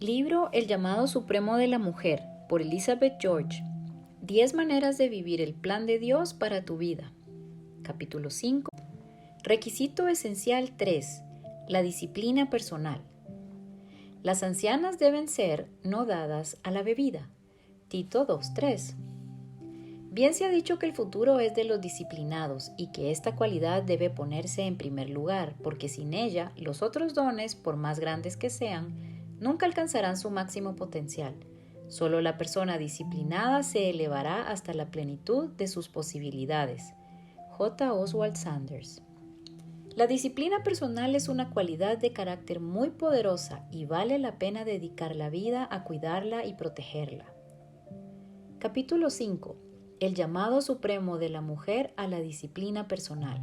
Libro El llamado supremo de la mujer, por Elizabeth George. 10 maneras de vivir el plan de Dios para tu vida. Capítulo 5. Requisito esencial 3. La disciplina personal. Las ancianas deben ser no dadas a la bebida. Tito 2:3. Bien se ha dicho que el futuro es de los disciplinados y que esta cualidad debe ponerse en primer lugar, porque sin ella, los otros dones, por más grandes que sean, nunca alcanzarán su máximo potencial. Solo la persona disciplinada se elevará hasta la plenitud de sus posibilidades. J. Oswald Sanders. La disciplina personal es una cualidad de carácter muy poderosa y vale la pena dedicar la vida a cuidarla y protegerla. Capítulo 5. El llamado supremo de la mujer a la disciplina personal.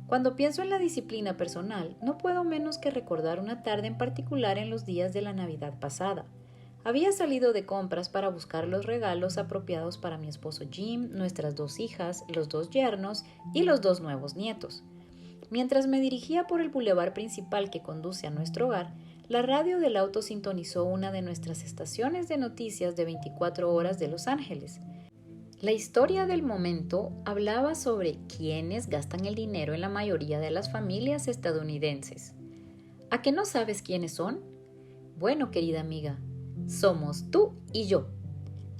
Cuando pienso en la disciplina personal, no puedo menos que recordar una tarde en particular en los días de la Navidad pasada. Había salido de compras para buscar los regalos apropiados para mi esposo Jim, nuestras 2 hijas, los 2 yernos y los 2 nuevos nietos. Mientras me dirigía por el bulevar principal que conduce a nuestro hogar, la radio del auto sintonizó una de nuestras estaciones de noticias de 24 horas de Los Ángeles. La historia del momento hablaba sobre quiénes gastan el dinero en la mayoría de las familias estadounidenses. ¿A qué no sabes quiénes son? Bueno, querida amiga, somos tú y yo.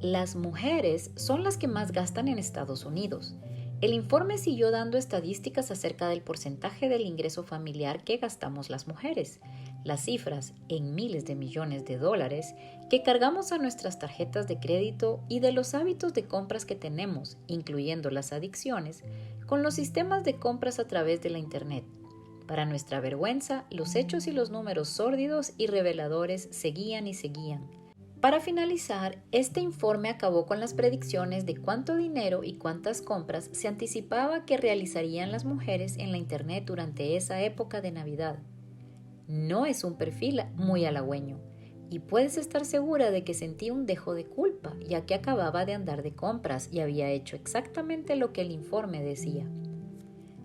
Las mujeres son las que más gastan en Estados Unidos. El informe siguió dando estadísticas acerca del porcentaje del ingreso familiar que gastamos las mujeres, las cifras en miles de millones de dólares que cargamos a nuestras tarjetas de crédito y de los hábitos de compras que tenemos, incluyendo las adicciones, con los sistemas de compras a través de la Internet. Para nuestra vergüenza, los hechos y los números sórdidos y reveladores seguían y seguían. Para finalizar, este informe acabó con las predicciones de cuánto dinero y cuántas compras se anticipaba que realizarían las mujeres en la Internet durante esa época de Navidad. No es un perfil muy halagüeño, y puedes estar segura de que sentí un dejo de culpa, ya que acababa de andar de compras y había hecho exactamente lo que el informe decía.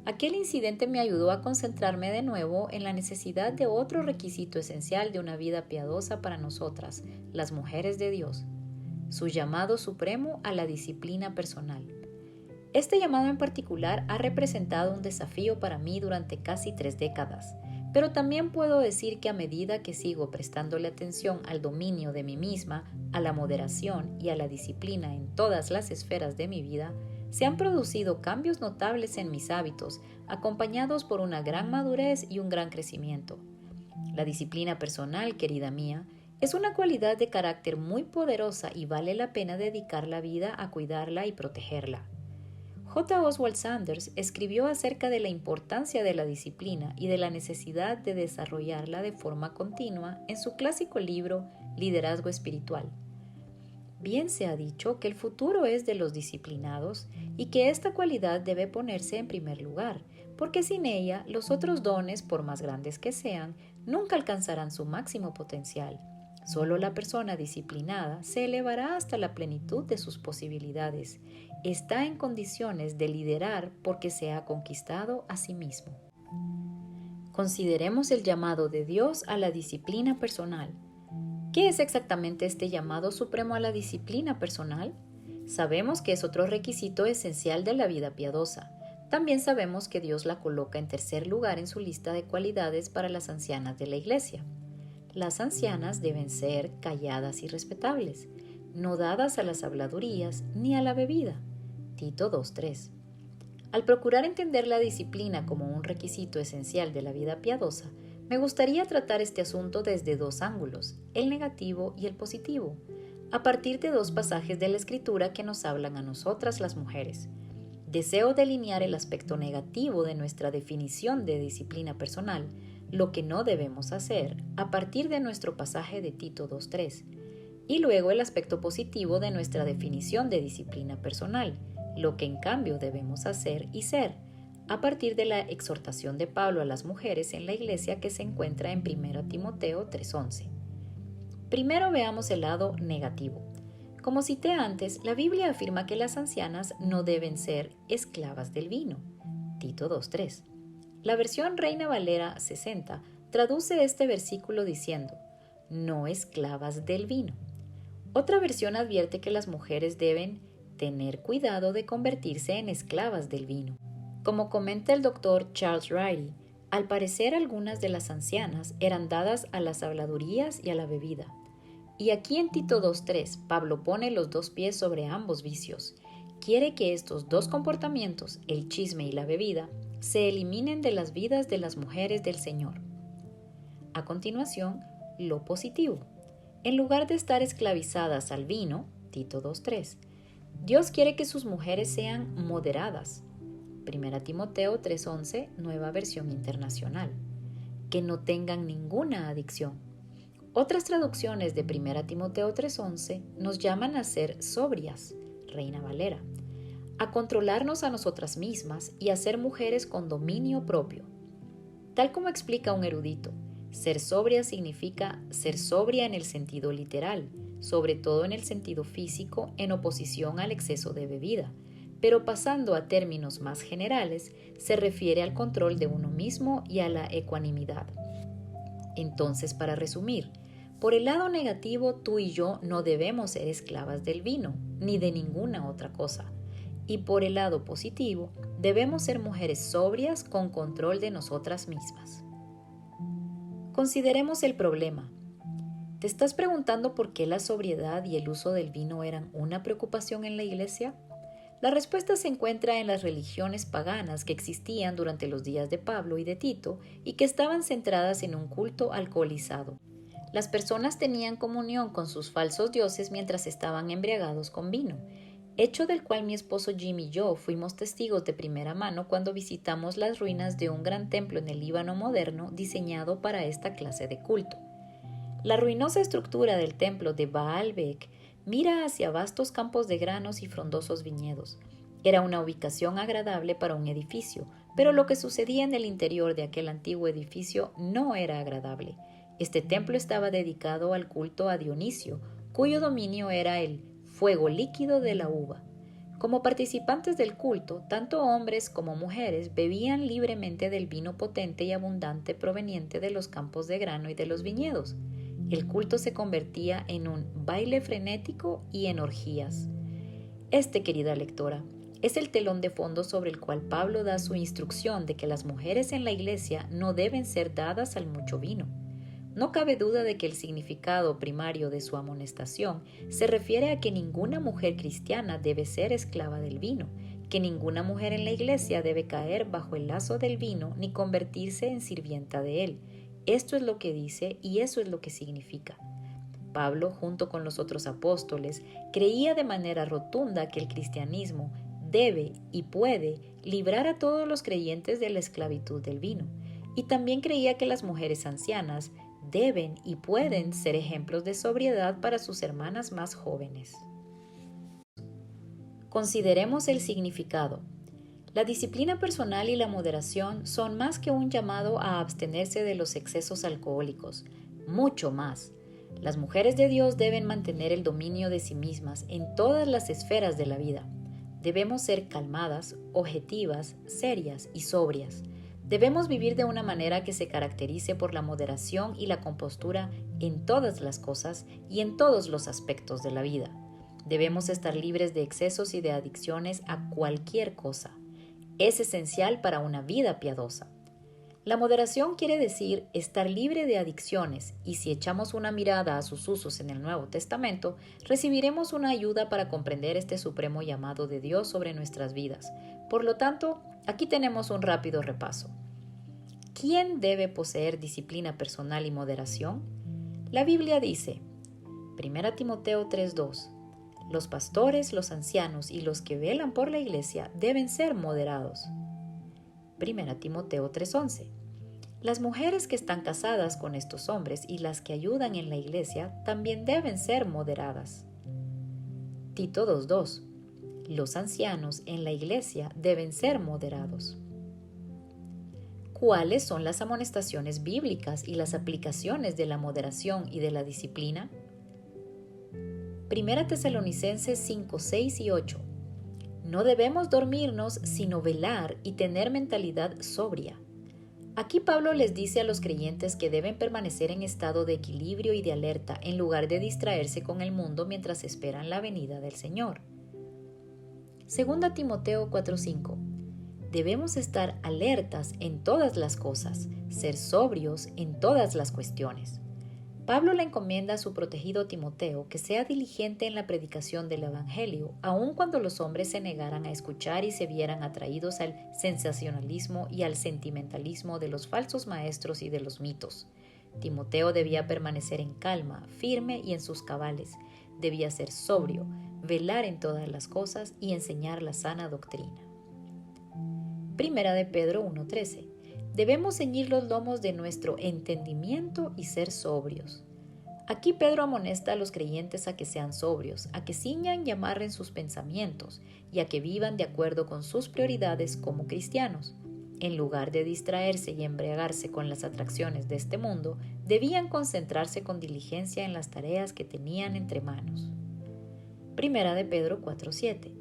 Aquel incidente me ayudó a concentrarme de nuevo en la necesidad de otro requisito esencial de una vida piadosa para nosotras, las mujeres de Dios: su llamado supremo a la disciplina personal. Este llamado en particular ha representado un desafío para mí durante casi 3 décadas, pero también puedo decir que a medida que sigo prestándole atención al dominio de mí misma, a la moderación y a la disciplina en todas las esferas de mi vida, se han producido cambios notables en mis hábitos, acompañados por una gran madurez y un gran crecimiento. La disciplina personal, querida mía, es una cualidad de carácter muy poderosa y vale la pena dedicar la vida a cuidarla y protegerla. J. Oswald Sanders escribió acerca de la importancia de la disciplina y de la necesidad de desarrollarla de forma continua en su clásico libro Liderazgo Espiritual. Bien se ha dicho que el futuro es de los disciplinados y que esta cualidad debe ponerse en primer lugar, porque sin ella los otros dones, por más grandes que sean, nunca alcanzarán su máximo potencial. Solo la persona disciplinada se elevará hasta la plenitud de sus posibilidades. Está en condiciones de liderar porque se ha conquistado a sí mismo. Consideremos el llamado de Dios a la disciplina personal. ¿Qué es exactamente este llamado supremo a la disciplina personal? Sabemos que es otro requisito esencial de la vida piadosa. También sabemos que Dios la coloca en tercer lugar en su lista de cualidades para las ancianas de la Iglesia. Las ancianas deben ser calladas y respetables, no dadas a las habladurías ni a la bebida. Tito 2:3. Al procurar entender la disciplina como un requisito esencial de la vida piadosa, me gustaría tratar este asunto desde 2 ángulos, el negativo y el positivo, a partir de 2 pasajes de la Escritura que nos hablan a nosotras las mujeres. Deseo delinear el aspecto negativo de nuestra definición de disciplina personal, lo que no debemos hacer, a partir de nuestro pasaje de Tito 2:3, y luego el aspecto positivo de nuestra definición de disciplina personal, lo que en cambio debemos hacer y ser, a partir de la exhortación de Pablo a las mujeres en la iglesia que se encuentra en 1 Timoteo 3:11. Primero veamos el lado negativo. Como cité antes, la Biblia afirma que las ancianas no deben ser esclavas del vino. Tito 2:3. La versión Reina Valera 60 traduce este versículo diciendo: no esclavas del vino. Otra versión advierte que las mujeres deben tener cuidado de convertirse en esclavas del vino. Como comenta el doctor Charles Riley, al parecer algunas de las ancianas eran dadas a las habladurías y a la bebida. Y aquí en Tito 2:3, Pablo pone los dos pies sobre ambos vicios. Quiere que estos dos comportamientos, el chisme y la bebida, se eliminen de las vidas de las mujeres del Señor. A continuación, lo positivo. En lugar de estar esclavizadas al vino, Tito 2:3, Dios quiere que sus mujeres sean moderadas. 1 Timoteo 3:11, Nueva Versión Internacional. Que no tengan ninguna adicción. Otras traducciones de 1 Timoteo 3:11 nos llaman a ser sobrias, Reina Valera, a controlarnos a nosotras mismas y a ser mujeres con dominio propio. Tal como explica un erudito, ser sobria significa ser sobria en el sentido literal, sobre todo en el sentido físico, en oposición al exceso de bebida, pero pasando a términos más generales, se refiere al control de uno mismo y a la ecuanimidad. Entonces, para resumir, por el lado negativo, tú y yo no debemos ser esclavas del vino, ni de ninguna otra cosa. Y por el lado positivo, debemos ser mujeres sobrias con control de nosotras mismas. Consideremos el problema. ¿Te estás preguntando por qué la sobriedad y el uso del vino eran una preocupación en la iglesia? La respuesta se encuentra en las religiones paganas que existían durante los días de Pablo y de Tito y que estaban centradas en un culto alcoholizado. Las personas tenían comunión con sus falsos dioses mientras estaban embriagados con vino, hecho del cual mi esposo Jim y yo fuimos testigos de primera mano cuando visitamos las ruinas de un gran templo en el Líbano moderno diseñado para esta clase de culto. La ruinosa estructura del templo de Baalbek mira hacia vastos campos de granos y frondosos viñedos. Era una ubicación agradable para un edificio, pero lo que sucedía en el interior de aquel antiguo edificio no era agradable. Este templo estaba dedicado al culto a Dionisio, cuyo dominio era el fuego líquido de la uva. Como participantes del culto, tanto hombres como mujeres bebían libremente del vino potente y abundante proveniente de los campos de grano y de los viñedos. El culto se convertía en un baile frenético y en orgías. Este, querida lectora, es el telón de fondo sobre el cual Pablo da su instrucción de que las mujeres en la iglesia no deben ser dadas al mucho vino. No cabe duda de que el significado primario de su amonestación se refiere a que ninguna mujer cristiana debe ser esclava del vino, que ninguna mujer en la iglesia debe caer bajo el lazo del vino ni convertirse en sirvienta de él. Esto es lo que dice y eso es lo que significa. Pablo, junto con los otros apóstoles, creía de manera rotunda que el cristianismo debe y puede librar a todos los creyentes de la esclavitud del vino, y también creía que las mujeres ancianas deben y pueden ser ejemplos de sobriedad para sus hermanas más jóvenes. Consideremos el significado. La disciplina personal y la moderación son más que un llamado a abstenerse de los excesos alcohólicos, mucho más. Las mujeres de Dios deben mantener el dominio de sí mismas en todas las esferas de la vida. Debemos ser calmadas, objetivas, serias y sobrias. Debemos vivir de una manera que se caracterice por la moderación y la compostura en todas las cosas y en todos los aspectos de la vida. Debemos estar libres de excesos y de adicciones a cualquier cosa. Es esencial para una vida piadosa. La moderación quiere decir estar libre de adicciones, y si echamos una mirada a sus usos en el Nuevo Testamento, recibiremos una ayuda para comprender este supremo llamado de Dios sobre nuestras vidas. Por lo tanto, aquí tenemos un rápido repaso. ¿Quién debe poseer disciplina personal y moderación? La Biblia dice, 1 Timoteo 3:2, los pastores, los ancianos y los que velan por la iglesia deben ser moderados. 1 Timoteo 3:11, las mujeres que están casadas con estos hombres y las que ayudan en la iglesia también deben ser moderadas. Tito 2:2, los ancianos en la iglesia deben ser moderados. ¿Cuáles son las amonestaciones bíblicas y las aplicaciones de la moderación y de la disciplina? 1 Tesalonicenses 5, 6 y 8. No debemos dormirnos, sino velar y tener mentalidad sobria. Aquí Pablo les dice a los creyentes que deben permanecer en estado de equilibrio y de alerta en lugar de distraerse con el mundo mientras esperan la venida del Señor. 2 Timoteo 4:5. Debemos estar alertas en todas las cosas, ser sobrios en todas las cuestiones. Pablo le encomienda a su protegido Timoteo que sea diligente en la predicación del Evangelio, aun cuando los hombres se negaran a escuchar y se vieran atraídos al sensacionalismo y al sentimentalismo de los falsos maestros y de los mitos. Timoteo debía permanecer en calma, firme y en sus cabales. Debía ser sobrio, velar en todas las cosas y enseñar la sana doctrina. Primera de Pedro 1:13. Debemos ceñir los lomos de nuestro entendimiento y ser sobrios. Aquí Pedro amonesta a los creyentes a que sean sobrios, a que ciñan y amarren sus pensamientos y a que vivan de acuerdo con sus prioridades como cristianos. En lugar de distraerse y embriagarse con las atracciones de este mundo, debían concentrarse con diligencia en las tareas que tenían entre manos. Primera de Pedro 4:7.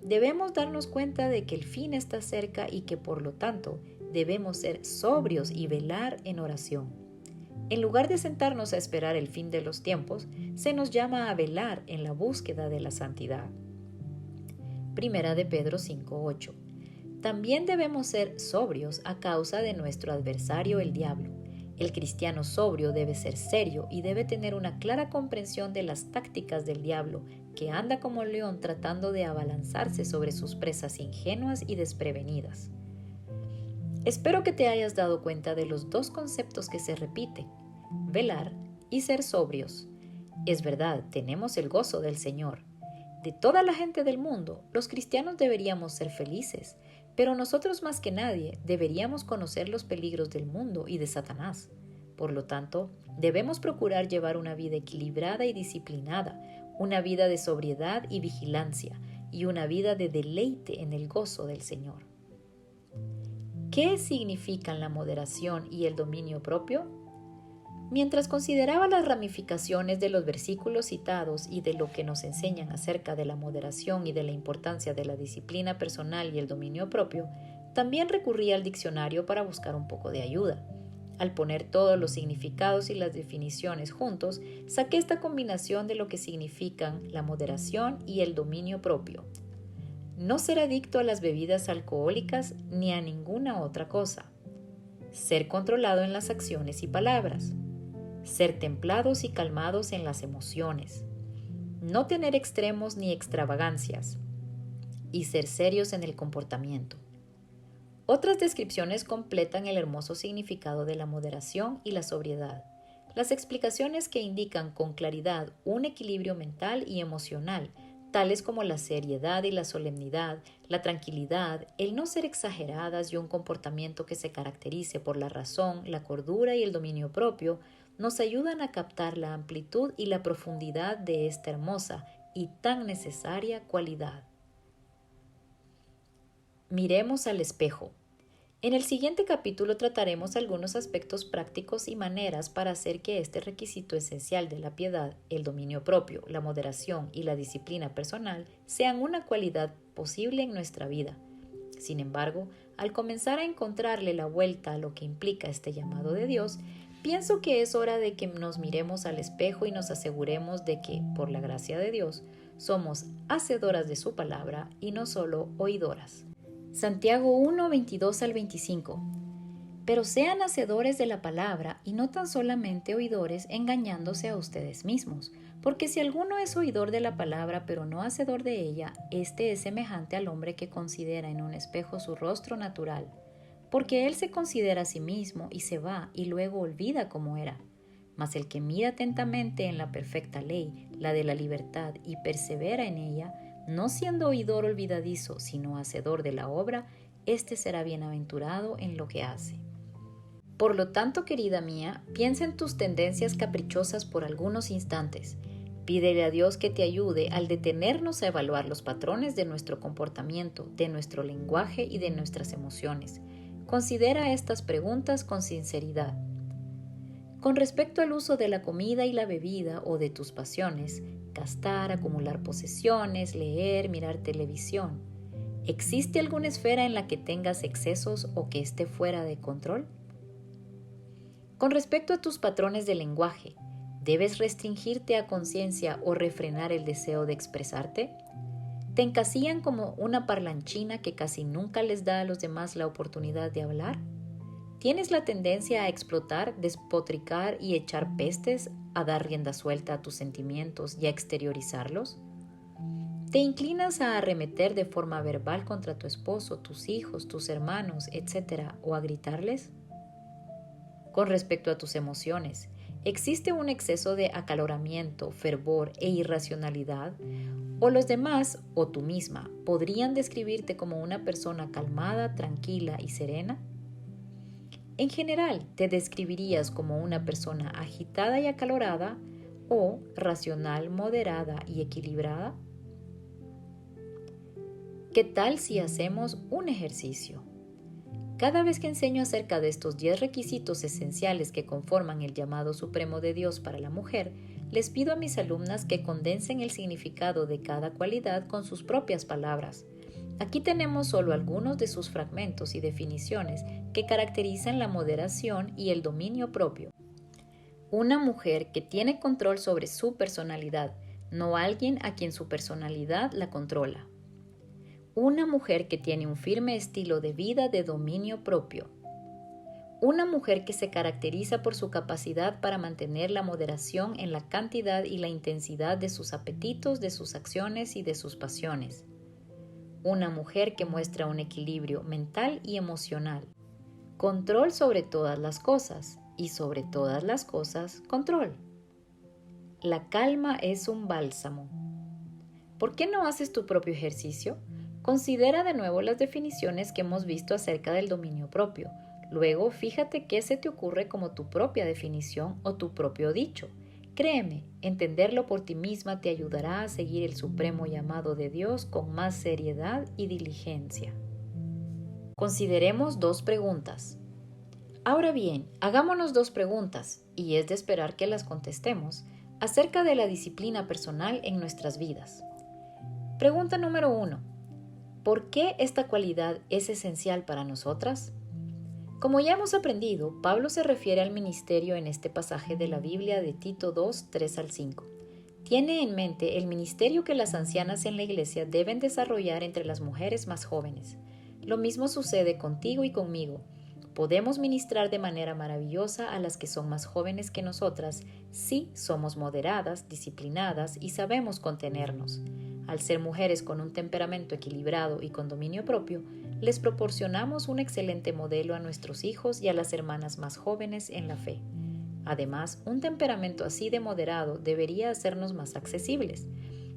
Debemos darnos cuenta de que el fin está cerca y que por lo tanto debemos ser sobrios y velar en oración. En lugar de sentarnos a esperar el fin de los tiempos, se nos llama a velar en la búsqueda de la santidad. Primera de Pedro 5:8. También debemos ser sobrios a causa de nuestro adversario el diablo. El cristiano sobrio debe ser serio y debe tener una clara comprensión de las tácticas del diablo, que anda como león tratando de abalanzarse sobre sus presas ingenuas y desprevenidas. Espero que te hayas dado cuenta de los dos conceptos que se repiten, velar y ser sobrios. Es verdad, tenemos el gozo del Señor. De toda la gente del mundo, los cristianos deberíamos ser felices, pero nosotros más que nadie deberíamos conocer los peligros del mundo y de Satanás. Por lo tanto, debemos procurar llevar una vida equilibrada y disciplinada, una vida de sobriedad y vigilancia, y una vida de deleite en el gozo del Señor. ¿Qué significan la moderación y el dominio propio? Mientras consideraba las ramificaciones de los versículos citados y de lo que nos enseñan acerca de la moderación y de la importancia de la disciplina personal y el dominio propio, también recurrí al diccionario para buscar un poco de ayuda. Al poner todos los significados y las definiciones juntos, saqué esta combinación de lo que significan la moderación y el dominio propio. No ser adicto a las bebidas alcohólicas ni a ninguna otra cosa. Ser controlado en las acciones y palabras. Ser templados y calmados en las emociones. No tener extremos ni extravagancias. Y ser serios en el comportamiento. Otras descripciones completan el hermoso significado de la moderación y la sobriedad. Las explicaciones que indican con claridad un equilibrio mental y emocional, tales como la seriedad y la solemnidad, la tranquilidad, el no ser exageradas y un comportamiento que se caracterice por la razón, la cordura y el dominio propio, nos ayudan a captar la amplitud y la profundidad de esta hermosa y tan necesaria cualidad. Miremos al espejo. En el siguiente capítulo trataremos algunos aspectos prácticos y maneras para hacer que este requisito esencial de la piedad, el dominio propio, la moderación y la disciplina personal, sean una cualidad posible en nuestra vida. Sin embargo, al comenzar a encontrarle la vuelta a lo que implica este llamado de Dios, pienso que es hora de que nos miremos al espejo y nos aseguremos de que, por la gracia de Dios, somos hacedoras de su palabra y no solo oidoras. Santiago 1, 22 al 25. Pero sean hacedores de la palabra y no tan solamente oidores, engañándose a ustedes mismos. Porque si alguno es oidor de la palabra pero no hacedor de ella, éste es semejante al hombre que considera en un espejo su rostro natural. Porque él se considera a sí mismo y se va y luego olvida cómo era. Mas el que mira atentamente en la perfecta ley, la de la libertad, y persevera en ella, no siendo oidor olvidadizo, sino hacedor de la obra, éste será bienaventurado en lo que hace. Por lo tanto, querida mía, piensa en tus tendencias caprichosas por algunos instantes. Pídele a Dios que te ayude al detenernos a evaluar los patrones de nuestro comportamiento, de nuestro lenguaje y de nuestras emociones. Considera estas preguntas con sinceridad. Con respecto al uso de la comida y la bebida o de tus pasiones, gastar, acumular posesiones, leer, mirar televisión, ¿existe alguna esfera en la que tengas excesos o que esté fuera de control? Con respecto a tus patrones de lenguaje, ¿debes restringirte a conciencia o refrenar el deseo de expresarte? ¿Te encasillan como una parlanchina que casi nunca les da a los demás la oportunidad de hablar? ¿Tienes la tendencia a explotar, despotricar y echar pestes, a dar rienda suelta a tus sentimientos y a exteriorizarlos? ¿Te inclinas a arremeter de forma verbal contra tu esposo, tus hijos, tus hermanos, etcétera, o a gritarles? Con respecto a tus emociones, ¿existe un exceso de acaloramiento, fervor e irracionalidad? ¿O los demás, o tú misma, podrían describirte como una persona calmada, tranquila y serena? En general, ¿te describirías como una persona agitada y acalorada o racional, moderada y equilibrada? ¿Qué tal si hacemos un ejercicio? Cada vez que enseño acerca de estos 10 requisitos esenciales que conforman el llamado supremo de Dios para la mujer, les pido a mis alumnas que condensen el significado de cada cualidad con sus propias palabras. Aquí tenemos solo algunos de sus fragmentos y definiciones que caracterizan la moderación y el dominio propio. Una mujer que tiene control sobre su personalidad, no alguien a quien su personalidad la controla. Una mujer que tiene un firme estilo de vida de dominio propio. Una mujer que se caracteriza por su capacidad para mantener la moderación en la cantidad y la intensidad de sus apetitos, de sus acciones y de sus pasiones. Una mujer que muestra un equilibrio mental y emocional. Control sobre todas las cosas y sobre todas las cosas, control. La calma es un bálsamo. ¿Por qué no haces tu propio ejercicio? Considera de nuevo las definiciones que hemos visto acerca del dominio propio. Luego, fíjate qué se te ocurre como tu propia definición o tu propio dicho. Créeme, entenderlo por ti misma te ayudará a seguir el supremo llamado de Dios con más seriedad y diligencia. Consideremos 2 preguntas. Ahora bien, hagámonos 2 preguntas, y es de esperar que las contestemos, acerca de la disciplina personal en nuestras vidas. Pregunta número 1. ¿Por qué esta cualidad es esencial para nosotras? Como ya hemos aprendido, Pablo se refiere al ministerio en este pasaje de la Biblia de Tito 2, 3 al 5. Tiene en mente el ministerio que las ancianas en la iglesia deben desarrollar entre las mujeres más jóvenes. Lo mismo sucede contigo y conmigo. Podemos ministrar de manera maravillosa a las que son más jóvenes que nosotras si somos moderadas, disciplinadas y sabemos contenernos. Al ser mujeres con un temperamento equilibrado y con dominio propio, les proporcionamos un excelente modelo a nuestros hijos y a las hermanas más jóvenes en la fe. Además, un temperamento así de moderado debería hacernos más accesibles.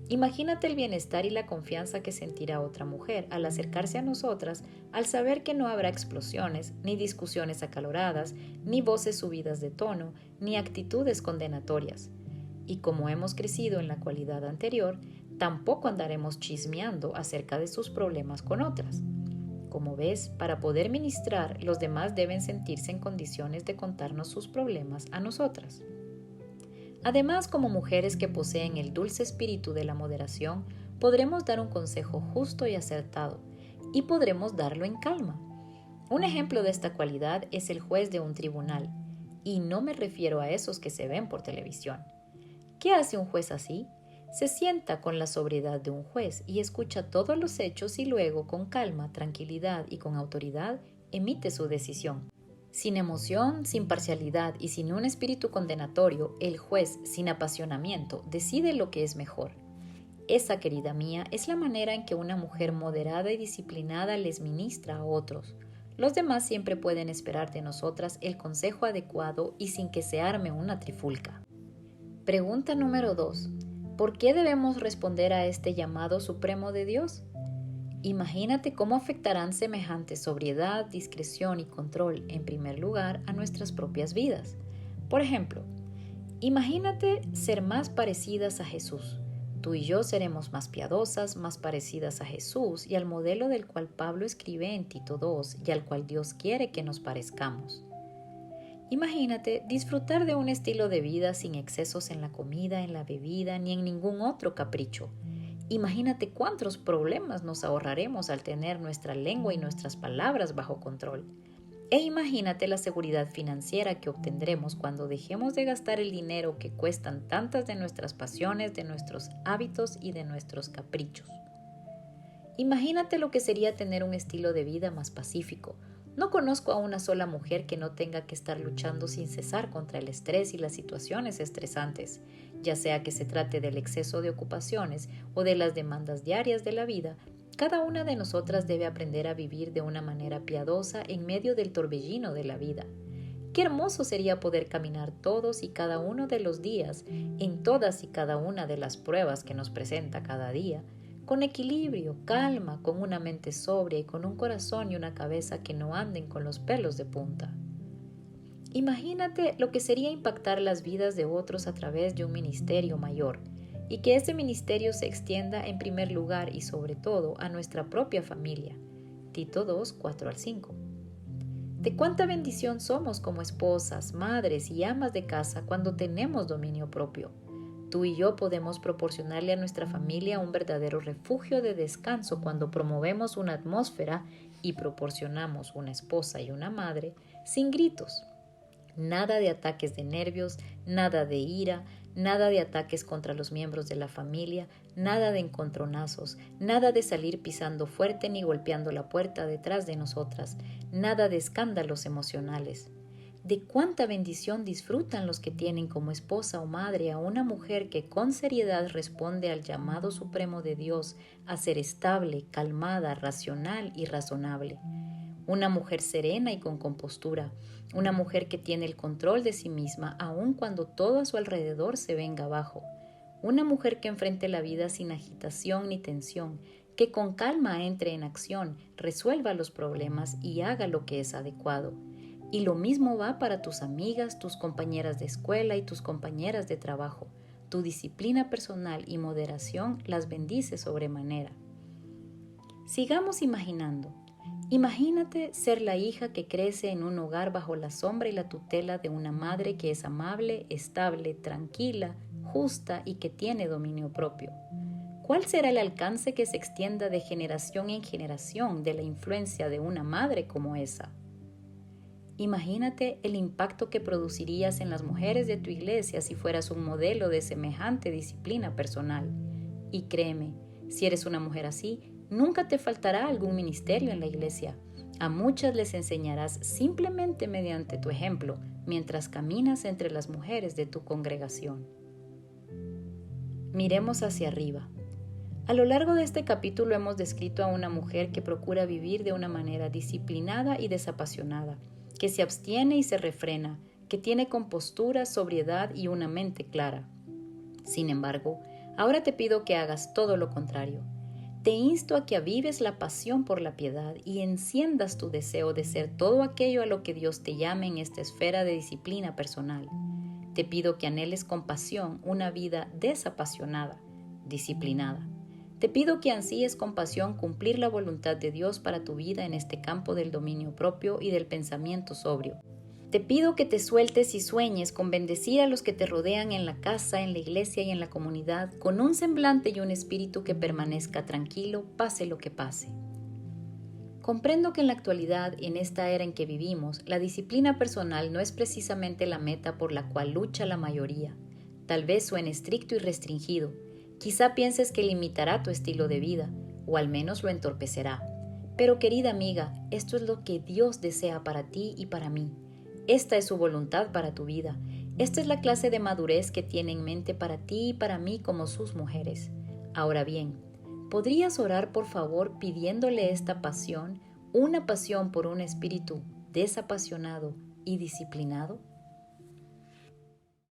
Imagínate el bienestar y la confianza que sentirá otra mujer al acercarse a nosotras al saber que no habrá explosiones, ni discusiones acaloradas, ni voces subidas de tono, ni actitudes condenatorias. Y como hemos crecido en la cualidad anterior, tampoco andaremos chismeando acerca de sus problemas con otras. Como ves, para poder ministrar, los demás deben sentirse en condiciones de contarnos sus problemas a nosotras. Además, como mujeres que poseen el dulce espíritu de la moderación, podremos dar un consejo justo y acertado, y podremos darlo en calma. Un ejemplo de esta cualidad es el juez de un tribunal, y no me refiero a esos que se ven por televisión. ¿Qué hace un juez así? Se sienta con la sobriedad de un juez y escucha todos los hechos y luego, con calma, tranquilidad y con autoridad, emite su decisión. Sin emoción, sin parcialidad y sin un espíritu condenatorio, el juez, sin apasionamiento, decide lo que es mejor. Esa, querida mía, es la manera en que una mujer moderada y disciplinada les ministra a otros. Los demás siempre pueden esperar de nosotras el consejo adecuado y sin que se arme una trifulca. Pregunta número 2. ¿Por qué debemos responder a este llamado supremo de Dios? Imagínate cómo afectarán semejante sobriedad, discreción y control, en primer lugar, a nuestras propias vidas. Por ejemplo, imagínate ser más parecidas a Jesús. Tú y yo seremos más piadosas, más parecidas a Jesús y al modelo del cual Pablo escribe en Tito 2 y al cual Dios quiere que nos parezcamos. Imagínate disfrutar de un estilo de vida sin excesos en la comida, en la bebida, ni en ningún otro capricho. Imagínate cuántos problemas nos ahorraremos al tener nuestra lengua y nuestras palabras bajo control. E imagínate la seguridad financiera que obtendremos cuando dejemos de gastar el dinero que cuestan tantas de nuestras pasiones, de nuestros hábitos y de nuestros caprichos. Imagínate lo que sería tener un estilo de vida más pacífico. No conozco a una sola mujer que no tenga que estar luchando sin cesar contra el estrés y las situaciones estresantes, ya sea que se trate del exceso de ocupaciones o de las demandas diarias de la vida. Cada una de nosotras debe aprender a vivir de una manera piadosa en medio del torbellino de la vida. Qué hermoso sería poder caminar todos y cada uno de los días, en todas y cada una de las pruebas que nos presenta cada día, con equilibrio, calma, con una mente sobria y con un corazón y una cabeza que no anden con los pelos de punta. Imagínate lo que sería impactar las vidas de otros a través de un ministerio mayor, y que ese ministerio se extienda en primer lugar y sobre todo a nuestra propia familia. Tito 2, 4 al 5. De cuánta bendición somos como esposas, madres y amas de casa cuando tenemos dominio propio. Tú y yo podemos proporcionarle a nuestra familia un verdadero refugio de descanso cuando promovemos una atmósfera y proporcionamos una esposa y una madre sin gritos. Nada de ataques de nervios, nada de ira, nada de ataques contra los miembros de la familia, nada de encontronazos, nada de salir pisando fuerte ni golpeando la puerta detrás de nosotras, nada de escándalos emocionales. De cuánta bendición disfrutan los que tienen como esposa o madre a una mujer que con seriedad responde al llamado supremo de Dios a ser estable, calmada, racional y razonable. Una mujer serena y con compostura, una mujer que tiene el control de sí misma aun cuando todo a su alrededor se venga abajo, una mujer que enfrente la vida sin agitación ni tensión, que con calma entre en acción, resuelva los problemas y haga lo que es adecuado. Y lo mismo va para tus amigas, tus compañeras de escuela y tus compañeras de trabajo. Tu disciplina personal y moderación las bendice sobremanera. Sigamos imaginando. Imagínate ser la hija que crece en un hogar bajo la sombra y la tutela de una madre que es amable, estable, tranquila, justa y que tiene dominio propio. ¿Cuál será el alcance que se extienda de generación en generación de la influencia de una madre como esa? Imagínate el impacto que producirías en las mujeres de tu iglesia si fueras un modelo de semejante disciplina personal. Y créeme, si eres una mujer así, nunca te faltará algún ministerio en la iglesia. A muchas les enseñarás simplemente mediante tu ejemplo, mientras caminas entre las mujeres de tu congregación. Miremos hacia arriba. A lo largo de este capítulo hemos descrito a una mujer que procura vivir de una manera disciplinada y desapasionada, que se abstiene y se refrena, que tiene compostura, sobriedad y una mente clara. Sin embargo, ahora te pido que hagas todo lo contrario. Te insto a que avives la pasión por la piedad y enciendas tu deseo de ser todo aquello a lo que Dios te llame en esta esfera de disciplina personal. Te pido que anheles con pasión una vida desapasionada, disciplinada. Te pido que ansíes con pasión cumplir la voluntad de Dios para tu vida en este campo del dominio propio y del pensamiento sobrio. Te pido que te sueltes y sueñes con bendecir a los que te rodean en la casa, en la iglesia y en la comunidad, con un semblante y un espíritu que permanezca tranquilo, pase lo que pase. Comprendo que en la actualidad, en esta era en que vivimos, la disciplina personal no es precisamente la meta por la cual lucha la mayoría. Tal vez suene estricto y restringido. Quizá pienses que limitará tu estilo de vida, o al menos lo entorpecerá. Pero querida amiga, esto es lo que Dios desea para ti y para mí. Esta es su voluntad para tu vida. Esta es la clase de madurez que tiene en mente para ti y para mí como sus mujeres. Ahora bien, ¿podrías orar por favor pidiéndole esta pasión, una pasión por un espíritu desapasionado y disciplinado?